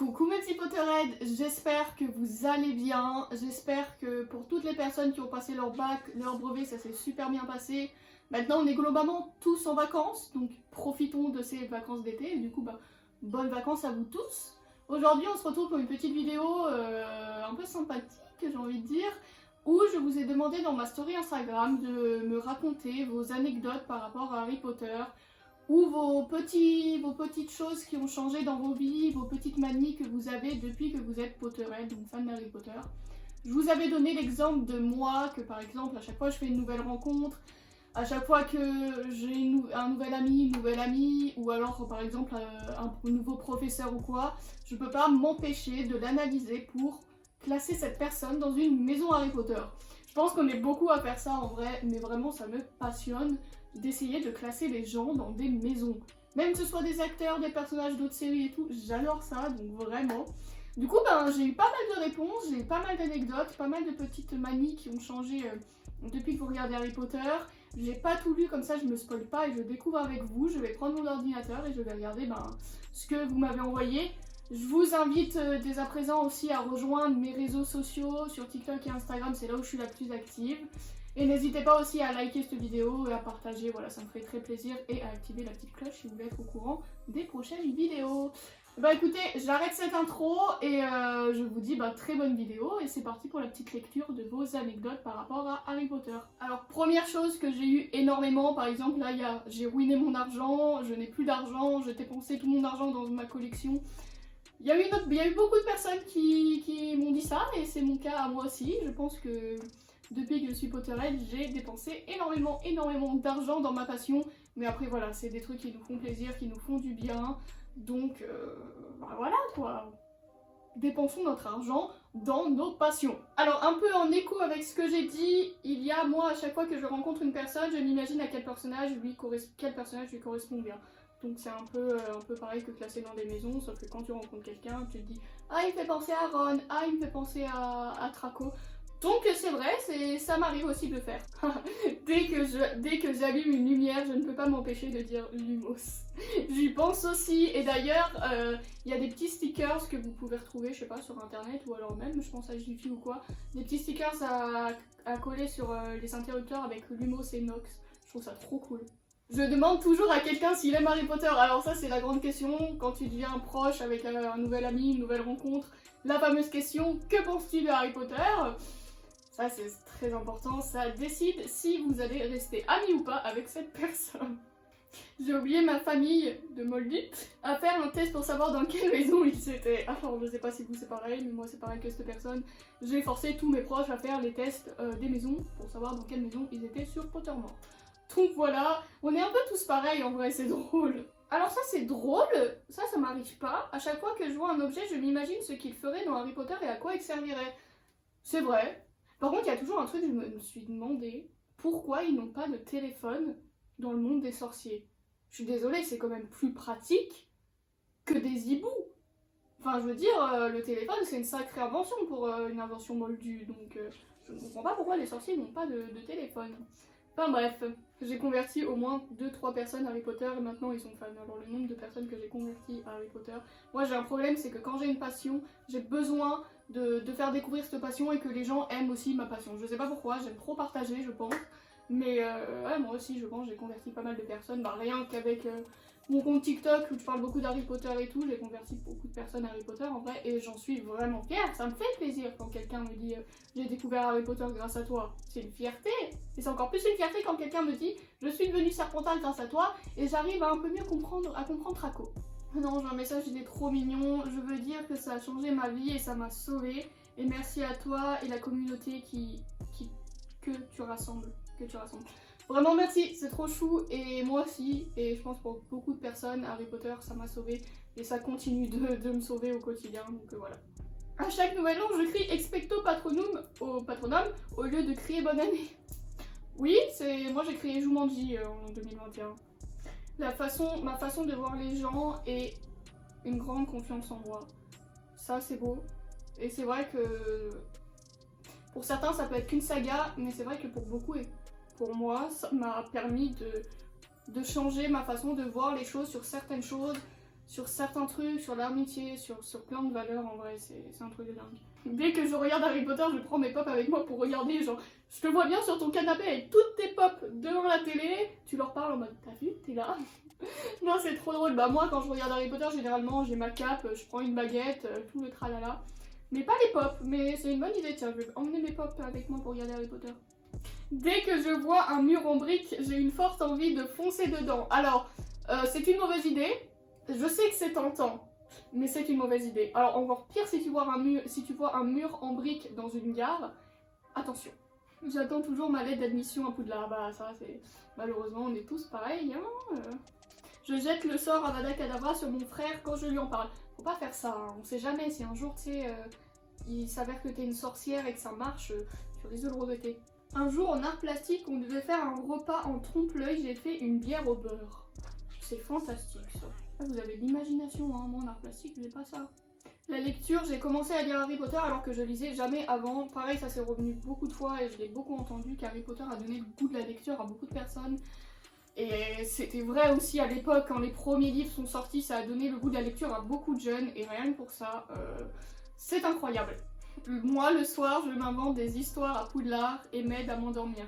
Coucou mes petits Potterheads, j'espère que vous allez bien, j'espère que pour toutes les personnes qui ont passé leur bac, leur brevet, ça s'est super bien passé. Maintenant on est globalement tous en vacances, donc profitons de ces vacances d'été, et du coup bonnes vacances à vous tous. Aujourd'hui on se retrouve pour une petite vidéo un peu sympathique, j'ai envie de dire, où je vous ai demandé dans ma story Instagram de me raconter vos anecdotes par rapport à Harry Potter, ou vos petites choses qui ont changé dans vos vies, vos petites manies que vous avez depuis que vous êtes Potterhead, donc fan d'Harry Potter. Je vous avais donné l'exemple de moi, que par exemple à chaque fois je fais une nouvelle rencontre, à chaque fois que j'ai un nouvel ami, une nouvelle amie, ou alors par exemple un nouveau professeur ou quoi, je peux pas m'empêcher de l'analyser pour classer cette personne dans une maison Harry Potter. Je pense qu'on est beaucoup à faire ça en vrai, mais vraiment ça me passionne d'essayer de classer les gens dans des maisons. Même que ce soit des acteurs, des personnages d'autres séries et tout, j'adore ça, donc vraiment. Du coup, j'ai eu pas mal de réponses, j'ai eu pas mal d'anecdotes, pas mal de petites manies qui ont changé depuis que vous regardez Harry Potter. J'ai pas tout lu, comme ça je me spoil pas et je découvre avec vous. Je vais prendre mon ordinateur et je vais regarder ce que vous m'avez envoyé. Je vous invite dès à présent aussi à rejoindre mes réseaux sociaux sur TikTok et Instagram, c'est là où je suis la plus active. Et n'hésitez pas aussi à liker cette vidéo et à partager, voilà, ça me ferait très plaisir, et à activer la petite cloche si vous voulez être au courant des prochaines vidéos. Bah écoutez, j'arrête cette intro et je vous dis très bonne vidéo, et c'est parti pour la petite lecture de vos anecdotes par rapport à Harry Potter. Alors première chose que j'ai eu énormément, par exemple là j'ai ruiné mon argent, je n'ai plus d'argent, j'ai dépensé tout mon argent dans ma collection. Il y a eu beaucoup de personnes qui m'ont dit ça, et c'est mon cas à moi aussi. Je pense que depuis que je suis Potterhead, j'ai dépensé énormément d'argent dans ma passion. Mais après voilà, c'est des trucs qui nous font plaisir, qui nous font du bien. Donc voilà quoi. Dépensons notre argent dans nos passions. Alors un peu en écho avec ce que j'ai dit, il y a moi à chaque fois que je rencontre une personne, je m'imagine à quel personnage lui correspond bien. Donc c'est un peu pareil que classer dans des maisons, sauf que quand tu rencontres quelqu'un, tu te dis « Ah, il me fait penser à Ron, ah, il me fait penser à Draco ». Donc c'est vrai, ça m'arrive aussi de le faire. dès que j'allume une lumière, je ne peux pas m'empêcher de dire Lumos. J'y pense aussi, et d'ailleurs, il y a des petits stickers que vous pouvez retrouver, je sais pas, sur internet, ou alors même, je pense à Jiffy ou quoi, des petits stickers à coller sur les interrupteurs avec Lumos et Nox. Je trouve ça trop cool. Je demande toujours à quelqu'un s'il aime Harry Potter, alors ça c'est la grande question, quand tu deviens proche avec un nouvel ami, une nouvelle rencontre, la fameuse question, que penses-tu de Harry Potter ? Ça c'est très important, ça décide si vous allez rester amis ou pas avec cette personne. J'ai oublié ma famille de Moldit à faire un test pour savoir dans quelle maison ils étaient. Alors je sais pas si vous c'est pareil, mais moi c'est pareil que cette personne. J'ai forcé tous mes proches à faire les tests des maisons pour savoir dans quelle maison ils étaient sur Pottermore. Donc voilà, on est un peu tous pareils en vrai, c'est drôle. Alors ça c'est drôle, ça m'arrive pas. À chaque fois que je vois un objet, je m'imagine ce qu'il ferait dans Harry Potter et à quoi il servirait. C'est vrai. Par contre, il y a toujours un truc que je me suis demandé, pourquoi ils n'ont pas de téléphone dans le monde des sorciers? Je suis désolée, c'est quand même plus pratique que des hiboux. Enfin, je veux dire, le téléphone, c'est une sacrée invention pour une invention moldue, donc je ne comprends pas pourquoi les sorciers n'ont pas de téléphone. Enfin bref, j'ai converti au moins 2-3 personnes à Harry Potter et maintenant ils sont fans. Alors le nombre de personnes que j'ai converties à Harry Potter, moi j'ai un problème, c'est que quand j'ai une passion, j'ai besoin de faire découvrir cette passion et que les gens aiment aussi ma passion. Je sais pas pourquoi, j'aime trop partager je pense, mais ouais, moi aussi je pense j'ai converti pas mal de personnes, rien qu'avec mon compte TikTok où je parle beaucoup d'Harry Potter et tout, j'ai converti beaucoup de personnes à Harry Potter en vrai et j'en suis vraiment fière, ça me fait plaisir quand quelqu'un me dit j'ai découvert Harry Potter grâce à toi, c'est une fierté, et c'est encore plus une fierté quand quelqu'un me dit je suis devenue Serpentard grâce à toi et j'arrive à un peu mieux comprendre Draco. Non, j'ai un message, il est trop mignon, je veux dire que ça a changé ma vie et ça m'a sauvée, et merci à toi et la communauté que tu rassembles. Vraiment merci, c'est trop chou, et moi aussi, et je pense pour beaucoup de personnes, Harry Potter ça m'a sauvée et ça continue de me sauver au quotidien, donc voilà. À chaque nouvel an, je crie Expecto Patronum au lieu de crier bonne année. Oui, moi j'ai crié Jumanji en 2021. Ma façon de voir les gens est une grande confiance en moi. Ça c'est beau, et c'est vrai que pour certains ça peut être qu'une saga, mais c'est vrai que pour beaucoup et pour moi, ça m'a permis de changer ma façon de voir les choses sur certaines choses, sur certains trucs, sur l'amitié, sur plein de valeurs, en vrai, c'est un truc de dingue. Dès que je regarde Harry Potter, je prends mes pops avec moi pour regarder, genre, je te vois bien sur ton canapé avec toutes tes pops devant la télé, tu leur parles en mode, t'as vu, t'es là. Non, c'est trop drôle. Bah moi, quand je regarde Harry Potter, généralement, j'ai ma cape, je prends une baguette, tout le tralala. Mais pas les pops, mais c'est une bonne idée, tiens, je vais emmener mes pops avec moi pour regarder Harry Potter. Dès que je vois un mur en briques, j'ai une forte envie de foncer dedans. Alors, c'est une mauvaise idée. Je sais que c'est tentant, mais c'est une mauvaise idée. Alors encore pire si tu vois un mur en briques dans une gare, attention. J'attends toujours ma lettre d'admission à Poudlard. Bah ça c'est... Malheureusement on est tous pareils. Hein Je jette le sort Avada Kedavra sur mon frère quand je lui en parle. Faut pas faire ça, hein. On sait jamais si un jour tu sais, il s'avère que t'es une sorcière et que ça marche, tu risques de le regretter. Un jour en art plastique on devait faire un repas en trompe-l'œil, j'ai fait une bière au beurre. C'est fantastique ça. Vous avez de l'imagination, hein. Moi en art plastique, j'ai pas ça. La lecture, j'ai commencé à lire Harry Potter alors que je lisais jamais avant. Pareil, ça s'est revenu beaucoup de fois et je l'ai beaucoup entendu qu'Harry Potter a donné le goût de la lecture à beaucoup de personnes. Et c'était vrai aussi à l'époque, quand les premiers livres sont sortis, ça a donné le goût de la lecture à beaucoup de jeunes. Et rien que pour ça, c'est incroyable. Moi, le soir, je m'invente des histoires à Poudlard et m'aide à m'endormir.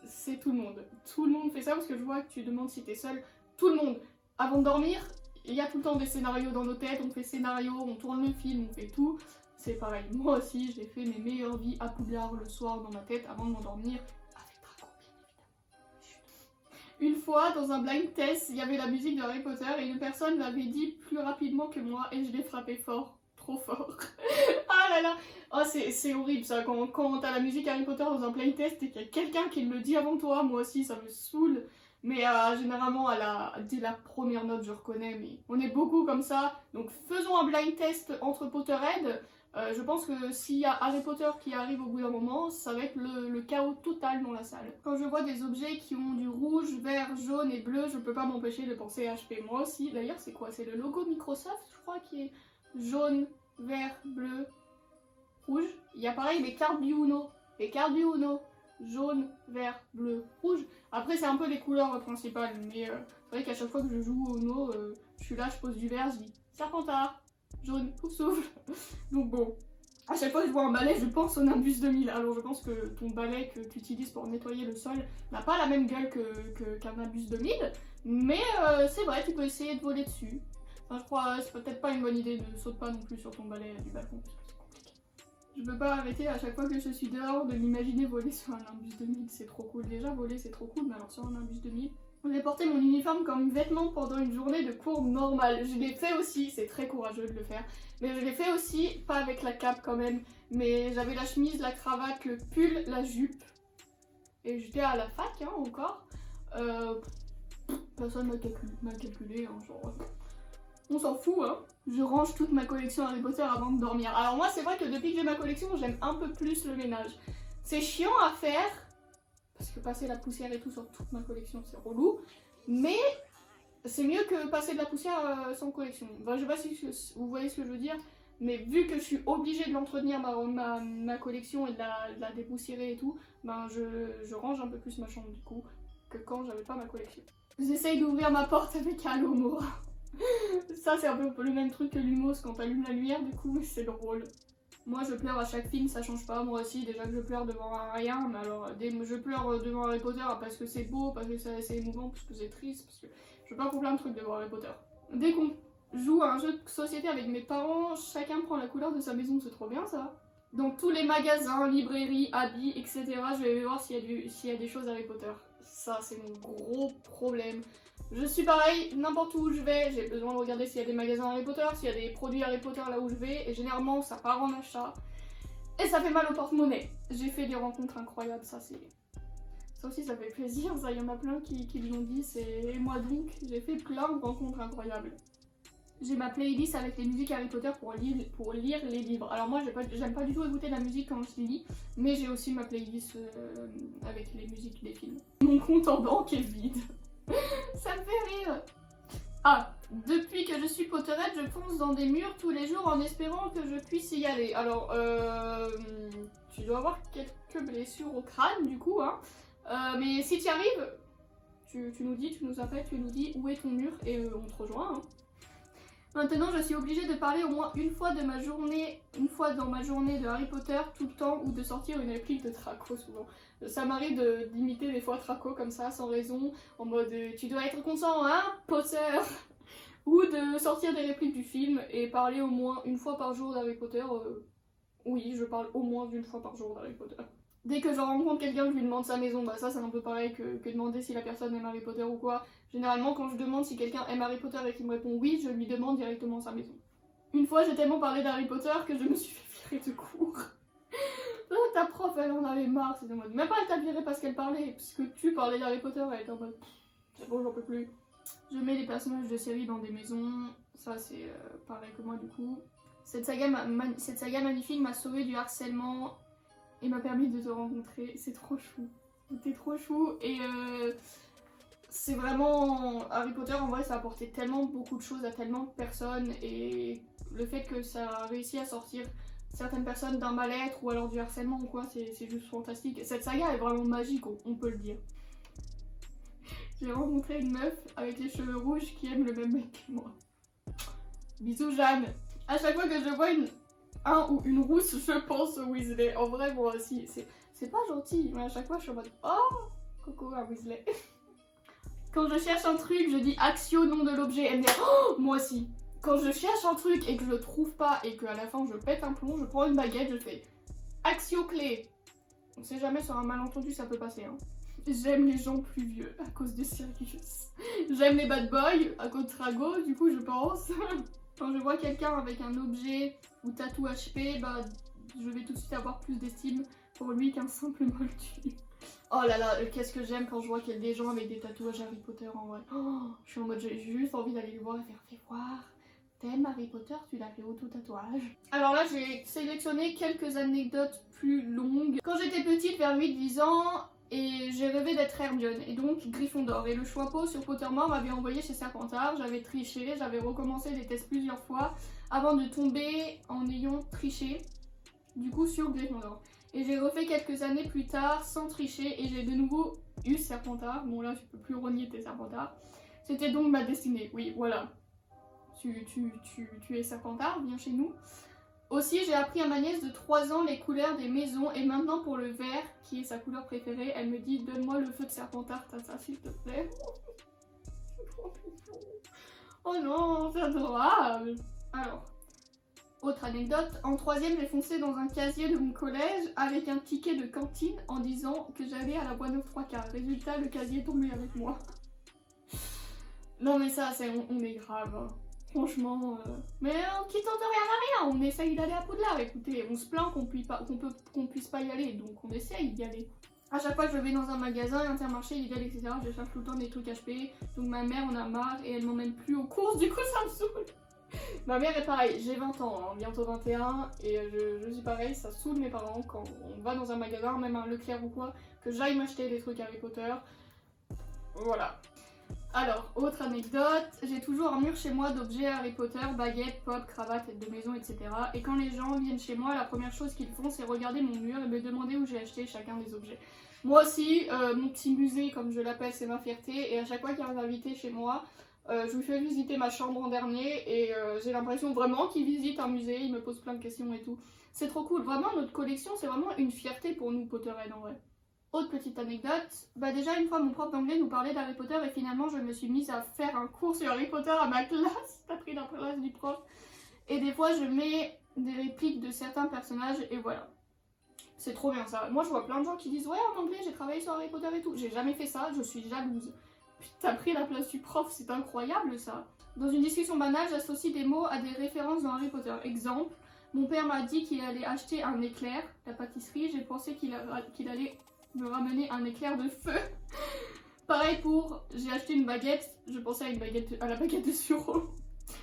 C'est tout le monde. Tout le monde fait ça parce que je vois que tu demandes si t'es seule. Tout le monde. Avant de dormir, il y a tout le temps des scénarios dans nos têtes, on fait scénario, on tourne le film, on fait tout. C'est pareil, moi aussi j'ai fait mes meilleures vies à Poudlard le soir dans ma tête avant de m'endormir, avec Draco bien évidemment. Une fois, dans un blind test, il y avait la musique de Harry Potter et une personne l'avait dit plus rapidement que moi et je l'ai frappé fort, trop fort. Ah là là, oh, c'est horrible ça, quand t'as la musique Harry Potter dans un blind test et qu'il y a quelqu'un qui le dit avant toi, moi aussi ça me saoule. Mais généralement, dès la première note, je reconnais, mais on est beaucoup comme ça. Donc faisons un blind test entre Potterhead. Je pense que s'il y a Harry Potter qui arrive au bout d'un moment, ça va être le chaos total dans la salle. Quand je vois des objets qui ont du rouge, vert, jaune et bleu, je peux pas m'empêcher de penser HP. Moi aussi, d'ailleurs, c'est quoi? C'est le logo Microsoft, je crois, qui est jaune, vert, bleu, rouge. Il y a pareil les cartes du Uno. Les cartes du Uno. Jaune, vert, bleu, rouge. Après c'est un peu les couleurs principales, mais c'est vrai qu'à chaque fois que je joue au Uno, je suis là, je pose du vert, je dis Serpentard, jaune, pouf souffle. Donc bon, à chaque fois que je vois un balai, je pense au Nimbus 2000. Alors je pense que ton balai que tu utilises pour nettoyer le sol n'a pas la même gueule qu'un Nimbus 2000, mais c'est vrai, tu peux essayer de voler dessus. Enfin je crois, c'est peut-être pas une bonne idée de sauter pas non plus sur ton balai du balcon. Je peux pas arrêter à chaque fois que je suis dehors de m'imaginer voler sur un Nimbus 2000, c'est trop cool. Déjà voler c'est trop cool, mais alors sur un Nimbus 2000... J'ai porté mon uniforme comme vêtement pendant une journée de cours normale. Je l'ai fait aussi, c'est très courageux de le faire. Mais je l'ai fait aussi, pas avec la cape quand même, mais j'avais la chemise, la cravate, le pull, la jupe. Et j'étais à la fac hein, encore. Personne m'a calculé, hein, genre... On s'en fout, hein. Je range toute ma collection Harry Potter avant de dormir. Alors moi, c'est vrai que depuis que j'ai ma collection, j'aime un peu plus le ménage. C'est chiant à faire, parce que passer la poussière et tout sur toute ma collection, c'est relou. Mais c'est mieux que passer de la poussière sans collection. Enfin, je sais pas si vous voyez ce que je veux dire, mais vu que je suis obligée de l'entretenir, ma collection et de la dépoussiérer et tout, ben je range un peu plus ma chambre du coup, que quand j'avais pas ma collection. J'essaye d'ouvrir ma porte avec Halo Mora. Ça c'est un peu le même truc que Lumos quand t'allumes la lumière du coup c'est drôle. Moi je pleure à chaque film, ça change pas, moi aussi déjà que je pleure devant rien, mais alors je pleure devant Harry Potter parce que c'est beau, parce que c'est émouvant, parce que c'est triste, parce que je pleure pour plein de trucs devant Harry Potter. Dès qu'on joue à un jeu de société avec mes parents, chacun prend la couleur de sa maison, c'est trop bien ça. Dans tous les magasins, librairies, habits, etc. je vais voir s'il y a des choses Harry Potter. Ça c'est mon gros problème. Je suis pareil, n'importe où je vais, j'ai besoin de regarder s'il y a des magasins Harry Potter, s'il y a des produits Harry Potter là où je vais, et généralement ça part en achat. Et ça fait mal au porte-monnaie. J'ai fait des rencontres incroyables, ça c'est... Ça aussi ça fait plaisir, ça, il y en a plein qui l'ont dit, c'est moi donc, j'ai fait plein de rencontres incroyables. J'ai ma playlist avec les musiques Harry Potter pour lire les livres. Alors moi j'aime pas du tout écouter la musique quand je lis, mais j'ai aussi ma playlist avec les musiques des films. Mon compte en banque est vide. Ça me fait rire. Ah, depuis que je suis Potterhead, je fonce dans des murs tous les jours en espérant que je puisse y aller. Alors, tu dois avoir quelques blessures au crâne du coup, hein. Mais si tu y arrives, tu nous dis, tu nous appelles, tu nous dis où est ton mur et on te rejoint. Hein. Maintenant, je suis obligée de parler au moins une fois dans ma journée de Harry Potter tout le temps ou de sortir une réplique de Draco souvent. Ça m'arrive d'imiter des fois Draco comme ça, sans raison, en mode tu dois être consent, hein, Potter. Ou de sortir des répliques du film et parler au moins une fois par jour d'Harry Potter. Oui, je parle au moins d'une fois par jour d'Harry Potter. Dès que je rencontre quelqu'un, je lui demande sa maison. Bah ça c'est un peu pareil que demander si la personne aime Harry Potter ou quoi. Généralement quand je demande si quelqu'un aime Harry Potter et qu'il me répond oui, je lui demande directement sa maison. Une fois j'ai tellement parlé d'Harry Potter que je me suis fait virer de cours. Ta prof elle en avait marre, c'était en mode. Même pas elle t'a viré parce qu'elle parlait, puisque tu parlais d'Harry Potter, elle était en mode c'est bon j'en peux plus. Je mets les personnages de série dans des maisons, ça c'est pareil que moi du coup. Cette saga magnifique m'a sauvé du harcèlement et m'a permis de te rencontrer, c'est trop chou. T'es trop chou et c'est vraiment... Harry Potter en vrai ça a apporté tellement beaucoup de choses à tellement de personnes et le fait que ça a réussi à sortir certaines personnes d'un mal-être ou alors du harcèlement ou quoi, c'est juste fantastique. Cette saga est vraiment magique, on peut le dire. J'ai rencontré une meuf avec les cheveux rouges qui aime le même mec que moi. Bisous Jeanne. À chaque fois que je vois un ou une rousse, je pense au Weasley. En vrai, moi aussi, c'est pas gentil, mais à chaque fois je suis en mode oh, coucou à Weasley. Quand je cherche un truc, je dis Axio, nom de l'objet. Elle me dit oh, moi aussi. Quand je cherche un truc et que je le trouve pas et qu'à la fin je pète un plomb, je prends une baguette, je fais Axio clé. On sait jamais, sur un malentendu ça peut passer hein. J'aime les gens plus vieux à cause de Sirius. J'aime les bad boys à cause de Trago, du coup je pense. Quand je vois quelqu'un avec un objet ou tatou HP, bah je vais tout de suite avoir plus d'estime pour lui qu'un simple moldu. Oh là là, qu'est-ce que j'aime quand je vois qu'il y a des gens avec des tatouages Harry Potter en vrai. Oh, je suis en mode j'ai juste envie d'aller les voir et faire fais voir. T'aimes Harry Potter, tu l'as fait auto-tatouage. Alors là j'ai sélectionné quelques anecdotes plus longues. Quand j'étais petite, vers 8-10 ans, et j'ai rêvé d'être Hermione, et donc Gryffondor. Et le choix-peau sur Pottermore m'avait envoyé chez Serpentard, j'avais triché, j'avais recommencé les tests plusieurs fois avant de tomber en ayant triché, du coup sur Gryffondor. Et j'ai refait quelques années plus tard sans tricher et j'ai de nouveau eu Serpentard. Bon là tu peux plus renier tes Serpentards. C'était donc ma destinée, oui voilà. Tu es Serpentard, viens chez nous. Aussi, j'ai appris à ma nièce de 3 ans les couleurs des maisons et maintenant pour le vert, qui est sa couleur préférée, elle me dit donne-moi le feu de Serpentard, t'as ça s'il te plaît. Oh non, c'est adorable. Alors, autre anecdote, en 3ème j'ai foncé dans un casier de mon collège avec un ticket de cantine en disant que j'allais à la boîte 9 3/4. Résultat, le casier est tombé avec moi. Non mais ça, on est grave. Hein. Franchement, mais qui tente rien à rien, on essaye d'aller à Poudlard, écoutez, on se plaint qu'on puisse pas y aller, donc on essaye d'y aller. À chaque fois que je vais dans un magasin, Intermarché, Lidl, etc., je cherche tout le temps des trucs HP, donc ma mère en a marre et elle m'emmène plus aux courses, du coup ça me saoule. Ma mère est pareil, j'ai 20 ans, hein, bientôt 21, et je suis pareil, ça saoule mes parents quand on va dans un magasin, même un Leclerc ou quoi, que j'aille m'acheter des trucs Harry Potter. Voilà. Alors, autre anecdote, j'ai toujours un mur chez moi d'objets Harry Potter, baguettes, pop, cravates, têtes de maison, etc. Et quand les gens viennent chez moi, la première chose qu'ils font, c'est regarder mon mur et me demander où j'ai acheté chacun des objets. Moi aussi, mon petit musée, comme je l'appelle, c'est ma fierté. Et à chaque fois qu'il y a un invité chez moi, je lui fais visiter ma chambre en dernier. Et j'ai l'impression vraiment qu'il visite un musée, il me pose plein de questions et tout. C'est trop cool. Vraiment, notre collection, c'est vraiment une fierté pour nous, Potterhead, en vrai. Autre petite anecdote, bah déjà une fois mon prof d'anglais nous parlait d'Harry Potter et finalement je me suis mise à faire un cours sur Harry Potter à ma classe, t'as pris la classe du prof. Et des fois je mets des répliques de certains personnages et voilà. C'est trop bien ça. Moi je vois plein de gens qui disent ouais en anglais j'ai travaillé sur Harry Potter et tout. J'ai jamais fait ça, je suis jalouse. Putain, t'as pris la place du prof, c'est incroyable ça. Dans une discussion banale, j'associe des mots à des références dans Harry Potter. Exemple, mon père m'a dit qu'il allait acheter un éclair, la pâtisserie, j'ai pensé qu'il allait me ramener un éclair de feu. Pareil pour j'ai acheté une baguette, je pensais à la baguette de Suro.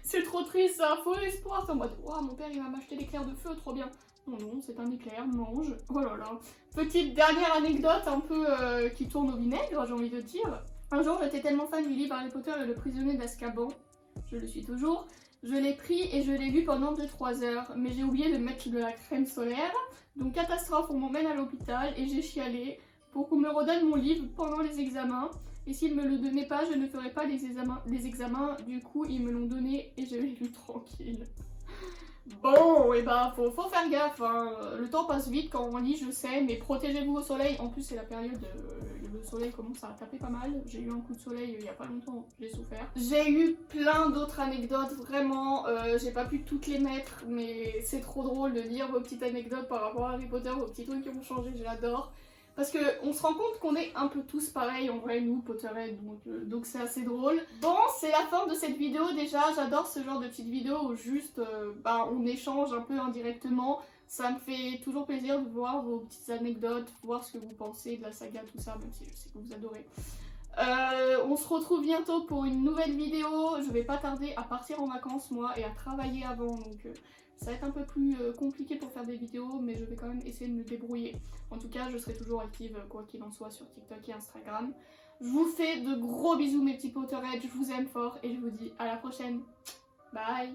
C'est trop triste, c'est un faux espoir. C'est en mode waouh, mon père il va m'acheter l'éclair de feu, trop bien. Non, non, c'est un éclair, mange. Oh là là. Petite dernière anecdote un peu qui tourne au vinaigre, j'ai envie de dire. Un jour, j'étais tellement fan du livre Harry Potter et le prisonnier d'Azkaban, je le suis toujours. Je l'ai pris et je l'ai lu pendant 2-3 heures, mais j'ai oublié de mettre de la crème solaire. Donc catastrophe, on m'emmène à l'hôpital et j'ai chialé pour qu'on me redonne mon livre pendant les examens. Et s'ils me le donnaient pas, je ne ferais pas les examens. Du coup, ils me l'ont donné et je l'ai lu tranquille. Bon, et bah faut faire gaffe, hein. Le temps passe vite quand on lit, je sais, mais protégez-vous au soleil. En plus c'est la période, le soleil commence à taper pas mal. J'ai eu un coup de soleil il y a pas longtemps, j'ai souffert. J'ai eu plein d'autres anecdotes, vraiment, j'ai pas pu toutes les mettre, mais c'est trop drôle de lire vos petites anecdotes par rapport à Harry Potter, vos petits trucs qui ont changé, j'adore. Parce qu'on se rend compte qu'on est un peu tous pareils en vrai, nous, Potterhead, donc c'est assez drôle. Bon, c'est la fin de cette vidéo déjà, j'adore ce genre de petites vidéos où juste on échange un peu indirectement. Ça me fait toujours plaisir de voir vos petites anecdotes, voir ce que vous pensez de la saga, tout ça, même si je sais que vous adorez. On se retrouve bientôt pour une nouvelle vidéo. Je vais pas tarder à partir en vacances moi et à travailler avant, donc ça va être un peu plus compliqué pour faire des vidéos, mais je vais quand même essayer de me débrouiller. En tout cas, je serai toujours active quoi qu'il en soit sur TikTok et Instagram. Je vous fais de gros bisous mes petits Potterheads, je vous aime fort et je vous dis à la prochaine. Bye.